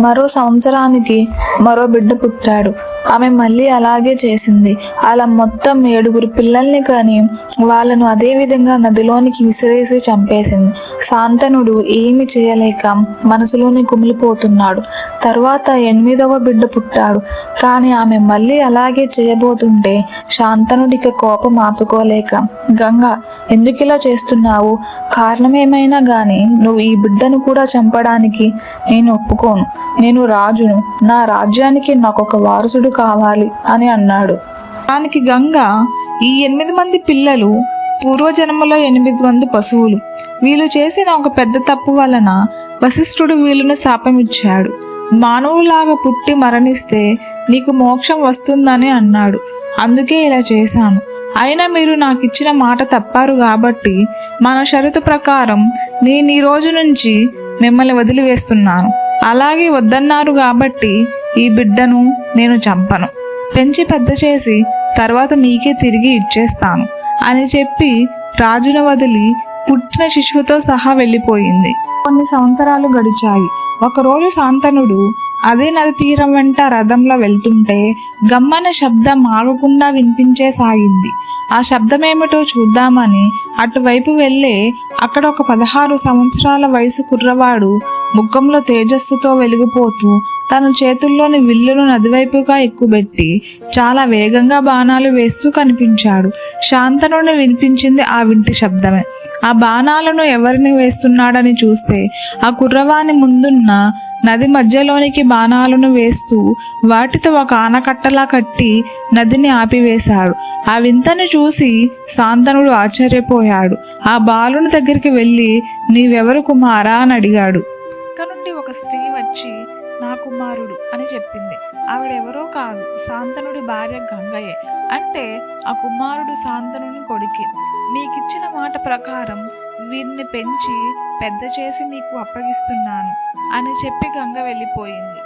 మరో సంవత్సరానికి మరో బిడ్డ పుట్టాడు. ఆమె మళ్ళీ అలాగే చేసింది. అలా మొత్తం 7 పిల్లల్ని కని వాళ్ళను అదే విధంగా నదిలోనికి విసిరేసి చంపేసింది. శాంతనుడు ఏమి చేయలేక మనసులోనే కుమిలిపోతున్నాడు. తర్వాత 8వ బిడ్డ పుట్టాడు. కానీ ఆమె మళ్ళీ అలాగే చేయబోతుంటే శాంతనుడికి కోపం ఆపుకోలేక, గంగా, ఎందుకిలా చేస్తున్నావు? కారణమేమైనా గాని నువ్వు ఈ బిడ్డను కూడా చంపడానికి నేను ఒప్పుకోను. నేను రాజును, నా రాజ్యానికి నాకొక వారసుడు కావాలి అని అన్నాడు. దానికి గంగ, ఈ 8 మంది పిల్లలు పూర్వజన్మలో 8 మంది పశువులు. వీళ్ళు చేసిన ఒక పెద్ద తప్పు వలన వశిష్ఠుడు వీళ్ళను శాపమిచ్చాడు. మానవులాగా పుట్టి మరణిస్తే నీకు మోక్షం వస్తుందని అన్నాడు. అందుకే ఇలా చేశాను. అయినా మీరు నాకు ఇచ్చిన మాట తప్పారు కాబట్టి మన షరతు ప్రకారం నేను ఈ రోజు నుంచి మిమ్మల్ని వదిలివేస్తున్నాను. అలాగే వద్దన్నారు కాబట్టి ఈ బిడ్డను నేను చంపను, పెంచి పెద్ద చేసి తర్వాత మీకే తిరిగి ఇచ్చేస్తాను అని చెప్పి రాజును వదిలి పుట్టిన శిశువుతో సహా వెళ్ళిపోయింది. కొన్ని సంవత్సరాలు గడిచాయి. ఒకరోజు శాంతనుడు అదే నది తీరం వెంట రథంలో వెళ్తుంటే గమ్మన శబ్దం ఆగకుండా వినిపించేసాగింది. ఆ శబ్దమేమిటో చూద్దామని అటువైపు వెళ్ళే అక్కడ ఒక 16 సంవత్సరాల వయసు కుర్రవాడు ముఖంలో తేజస్సుతో వెలిగిపోతూ తన చేతుల్లోని విల్లును నదివైపుగా ఎక్కుబెట్టి చాలా వేగంగా బాణాలు వేస్తూ కనిపించాడు. శాంతనుడిని వినిపించింది ఆ వింటి శబ్దమే. ఆ బాణాలను ఎవరిని వేస్తున్నాడని చూస్తే ఆ కుర్రవాని ముందున్న నది మధ్యలోనికి బాణాలను వేస్తూ వాటితో ఒక ఆనకట్టలా కట్టి నదిని ఆపివేశాడు. ఆ వింతను చూసి శాంతనుడు ఆశ్చర్యపోయాడు. ఆ బాలుని దగ్గరికి వెళ్ళి, నీవెవరు కుమారా అని అడిగాడు. అక్కడ నుండి ఒక స్త్రీ వచ్చి, నా కుమారుడు అని చెప్పింది. ఆవిడెవరో కాదు, శాంతనుడి భార్య గంగయే. అంటే ఆ కుమారుడు శాంతనుని కొడుకే. మీకిచ్చిన మాట ప్రకారం వీరిని పెంచి పెద్ద చేసి మీకు అప్పగిస్తున్నాను అని చెప్పి గంగ వెళ్ళిపోయింది.